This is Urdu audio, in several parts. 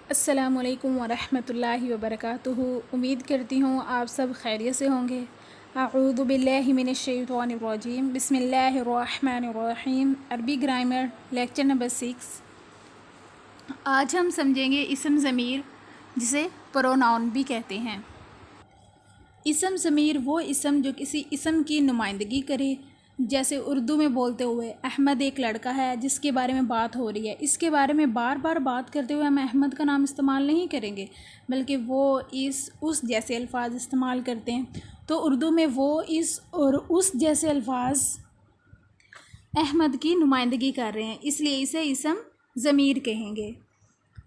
السلام علیکم ورحمۃ اللہ وبرکاتہ۔ امید کرتی ہوں آپ سب خیریت سے ہوں گے۔ اعوذ باللہ من الشیطان الرجیم، بسم اللہ الرحمن الرحیم۔ عربی گرامر لیکچر نمبر 6۔ آج ہم سمجھیں گے اسم ضمیر، جسے پروناؤن بھی کہتے ہیں۔ اسم ضمیر وہ اسم جو کسی اسم کی نمائندگی کرے، جیسے اردو میں بولتے ہوئے احمد ایک لڑکا ہے جس کے بارے میں بات ہو رہی ہے، اس کے بارے میں بار بار بات کرتے ہوئے ہم احمد کا نام استعمال نہیں کریں گے، بلکہ وہ اس جیسے الفاظ استعمال کرتے ہیں۔ تو اردو میں وہ اس اور اس جیسے الفاظ احمد کی نمائندگی کر رہے ہیں، اس لیے اسے اسم ضمیر کہیں گے۔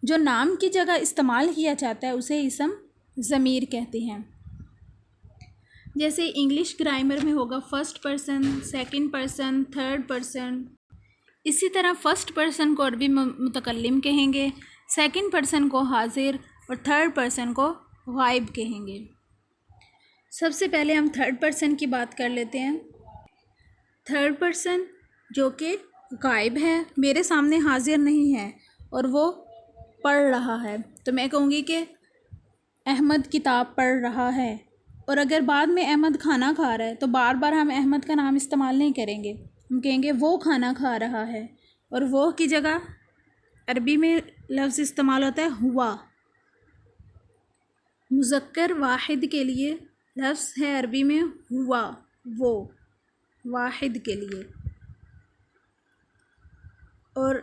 جو نام کی جگہ استعمال کیا جاتا ہے اسے اسم ضمیر کہتے ہیں۔ جیسے انگلش گرامر میں ہوگا first person, second person, third person. اسی طرح فرسٹ پرسن کو عربی میں متکلم کہیں گے، سیکنڈ پرسن کو حاضر اور تھرڈ پرسن کو غائب کہیں گے۔ سب سے پہلے ہم تھرڈ پرسن کی بات کر لیتے ہیں۔ تھرڈ پرسن جو کہ غائب ہے، میرے سامنے حاضر نہیں ہے اور وہ پڑھ رہا ہے، تو میں کہوں گی کہ احمد کتاب پڑھ رہا ہے۔ اور اگر بعد میں احمد کھانا کھا رہا ہے تو بار بار ہم احمد کا نام استعمال نہیں کریں گے، ہم کہیں گے وہ کھانا کھا رہا ہے، اور وہ کی جگہ عربی میں لفظ استعمال ہوتا ہے ہوا۔ مذکر واحد کے لیے لفظ ہے عربی میں ہوا، وہ واحد کے لیے۔ اور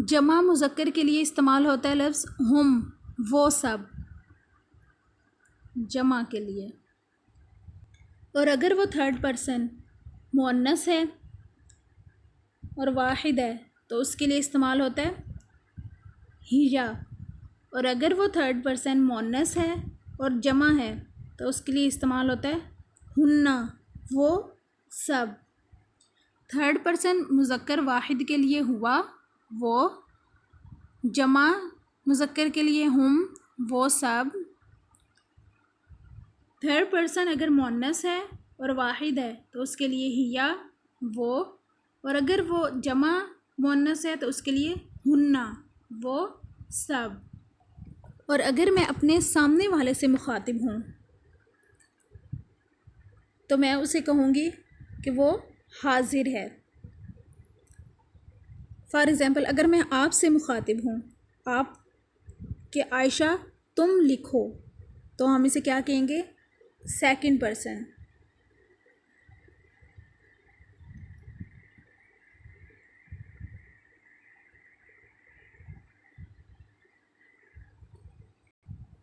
جمع مذکر کے لیے استعمال ہوتا ہے لفظ ہم، وہ سب، جمع کے لیے۔ اور اگر وہ تھرڈ پرسن مؤنث ہے اور واحد ہے تو اس کے لیے استعمال ہوتا ہے ہیا۔ اور اگر وہ تھرڈ پرسن مؤنث ہے اور جمع ہے تو اس کے لیے استعمال ہوتا ہے ہننا، وہ سب۔ تھرڈ پرسن مذکر واحد کے لیے ہوا، وہ، جمع مذکر کے لیے ہم، وہ سب۔ تھرڈ پرسن اگر مؤنث ہے اور واحد ہے تو اس کے لیے ہیا، وہ، اور اگر وہ جمع مؤنث ہے تو اس کے لیے ہننا، وہ سب۔ اور اگر میں اپنے سامنے والے سے مخاطب ہوں تو میں اسے کہوں گی کہ وہ حاضر ہے۔ فار ایگزامپل، اگر میں آپ سے مخاطب ہوں، آپ کہ عائشہ تم لکھو، تو ہم اسے کیا کہیں گے؟ Second person.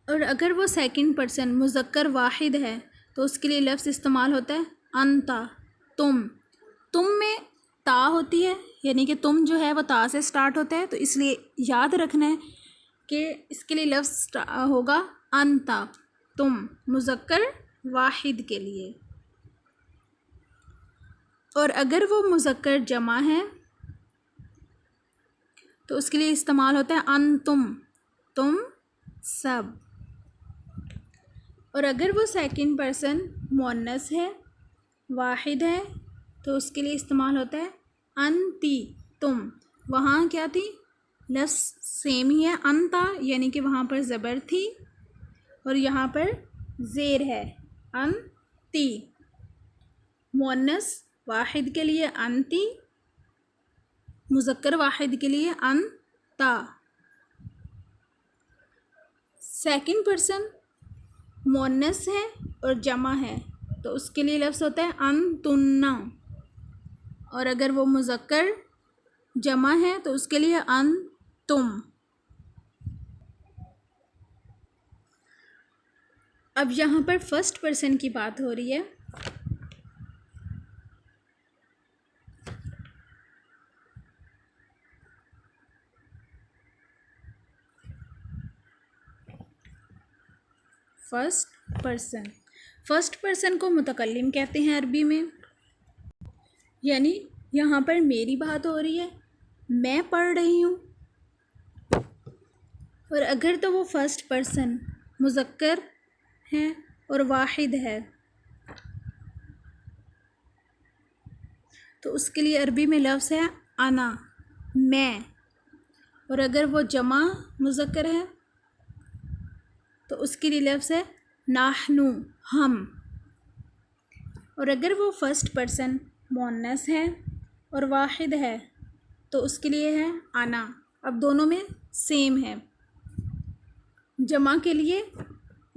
اور اگر وہ سیکنڈ پرسن مذکر واحد ہے تو اس کے لیے لفظ استعمال ہوتا ہے انتا، تم۔ تم میں تا ہوتی ہے، یعنی کہ تم جو ہے وہ تا سے سٹارٹ ہوتا ہے، تو اس لیے یاد رکھنا ہے کہ اس کے لیے لفظ ہوگا انتا، تم، مذکر واحد کے لیے۔ اور اگر وہ مذکر جمع ہے تو اس کے لیے استعمال ہوتا ہے انتم، تم سب۔ اور اگر وہ سیکنڈ پرسن مؤنث ہے، واحد ہے، تو اس کے لیے استعمال ہوتا ہے انتی، تم۔ وہاں کیا تھی؟ لفظ سیم ہی ہے انتا، یعنی کہ وہاں پر زبر تھی اور یہاں پر زیر ہے انتی۔ مؤنث واحد کے لیے انتی، مذکر واحد کے لیے انتا۔ سیکنڈ پرسن مؤنث ہے اور جمع ہے تو اس کے لیے لفظ ہوتا ہے انتنا، اور اگر وہ مذکر جمع ہے تو اس کے لیے انتم۔ اب یہاں پر فرسٹ پرسن کی بات ہو رہی ہے۔ فرسٹ پرسن کو متکلم کہتے ہیں عربی میں، یعنی یہاں پر میری بات ہو رہی ہے، میں پڑھ رہی ہوں۔ اور اگر تو وہ فرسٹ پرسن مذکر ہے اور واحد ہے تو اس کے لیے عربی میں لفظ ہے انا، میں۔ اور اگر وہ جمع مذکر ہے تو اس کے لیے لفظ ہے نحنو، ہم. اور اگر وہ فرسٹ پرسن مؤنث ہے اور واحد ہے تو اس کے لیے ہے انا. اب دونوں میں سیم ہے. جمع کے لیے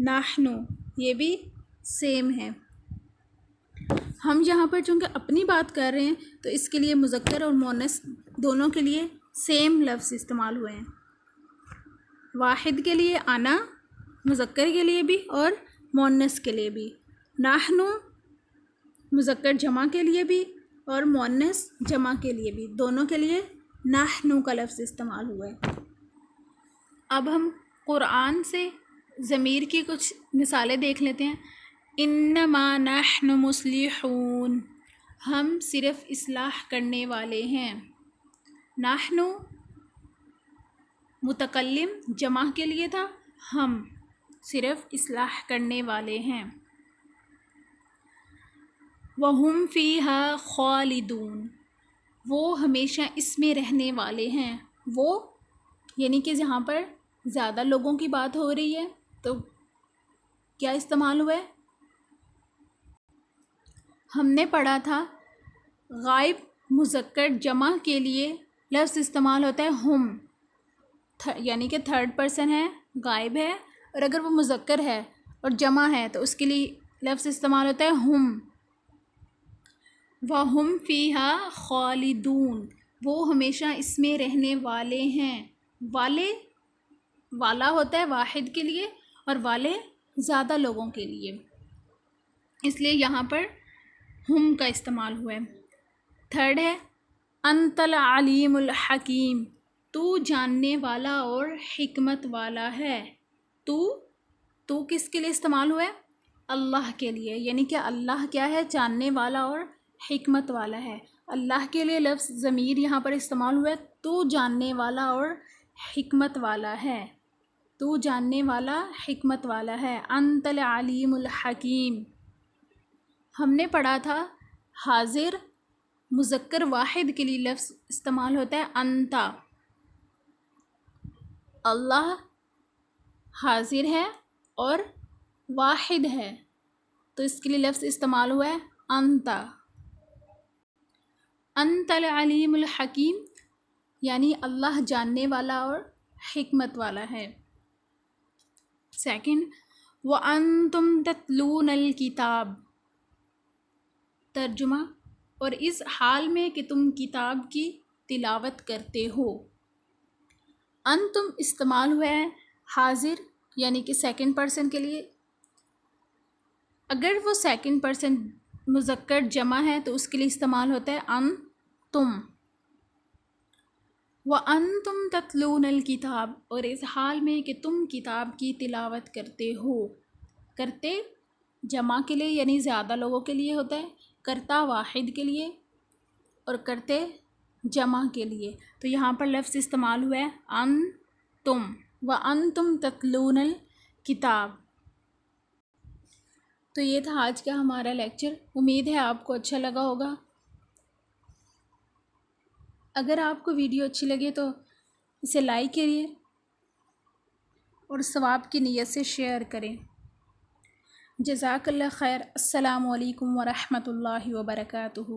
نحنو، یہ بھی سیم ہے. ہم یہاں پر چونکہ اپنی بات کر رہے ہیں تو اس کے لیے مذکر اور مؤنث دونوں کے لیے سیم لفظ استعمال ہوئے ہیں. واحد کے لیے انا، مذکر کے لیے بھی اور مؤنث کے لیے بھی. نحنو مذکر جمع کے لیے بھی اور مؤنث جمع کے لیے بھی، دونوں کے لیے نحنو کا لفظ استعمال ہوا ہے. اب ہم قرآن سے ضمیر کی کچھ مثالیں دیکھ لیتے ہیں. انما نحن مصلحون، ہم صرف اصلاح کرنے والے ہیں. نحن متکلم جمع کے لیے تھا، ہم صرف اصلاح کرنے والے ہیں. وَهُمْ فِيهَا خَالِدُونَ، وہ ہمیشہ اس میں رہنے والے ہیں. وہ یعنی کہ یہاں پر زیادہ لوگوں کی بات ہو رہی ہے تو کیا استعمال ہوا ہے؟ ہم نے پڑھا تھا غائب مذکر جمع کے لیے لفظ استعمال ہوتا ہے ہم، یعنی کہ تھرڈ پرسن ہے، غائب ہے، اور اگر وہ مذکر ہے اور جمع ہے تو اس کے لیے لفظ استعمال ہوتا ہے ہم. وَهُمْ فِيهَا خَالِدُونَ، وہ ہمیشہ اس میں رہنے والے ہیں. والے والا ہوتا ہے واحد کے لیے اور والے زیادہ لوگوں کے لیے، اس لیے یہاں پر ہم کا استعمال ہوا ہے. تھرڈ ہے انت العلیم الحکیم، تو جاننے والا اور حکمت والا ہے. تو کس کے لیے استعمال ہوا ہے؟ اللہ کے لیے، یعنی کہ اللہ کیا ہے؟ جاننے والا اور حکمت والا ہے. اللہ کے لیے لفظ ضمیر یہاں پر استعمال ہوا ہے، تو جاننے والا اور حکمت والا ہے. تو جاننے والا حکمت والا ہے. انت العلیم الحکیم. ہم نے پڑھا تھا حاضر مذکر واحد کے لیے لفظ استعمال ہوتا ہے انتا. اللہ حاضر ہے اور واحد ہے تو اس کے لیے لفظ استعمال ہوا ہے انتا. انت العلیم الحکیم یعنی اللہ جاننے والا اور حکمت والا ہے. سیکنڈ وَأَنْتُمْ تَتْلُونَ الْكِتَابَ، ترجمہ اور اس حال میں کہ تم کتاب کی تلاوت کرتے ہو. انتم استعمال ہوا ہے حاضر یعنی کہ سیکنڈ پرسن کے لیے. اگر وہ سیکنڈ پرسن مذکر جمع ہے تو اس کے لیے استعمال ہوتا ہے انتم. وَأَنْتُمْ تَتْلُونَ الْكِتَابَ، اور اس حال میں کہ تم کتاب کی تلاوت کرتے ہو. کرتے جمع کے لیے یعنی زیادہ لوگوں کے لیے ہوتا ہے، کرتا واحد کے لیے اور کرتے جمع کے لیے. تو یہاں پر لفظ استعمال ہوا ہے انتم. وَأَنْتُمْ تَتْلُونَ الْكِتَابَ. تو یہ تھا آج کا ہمارا لیکچر. امید ہے آپ کو اچھا لگا ہوگا. اگر آپ کو ویڈیو اچھی لگے تو اسے لائک کریے اور ثواب کی نیت سے شیئر کریں. جزاک اللہ خیر. السلام علیکم ورحمۃ اللہ وبرکاتہ.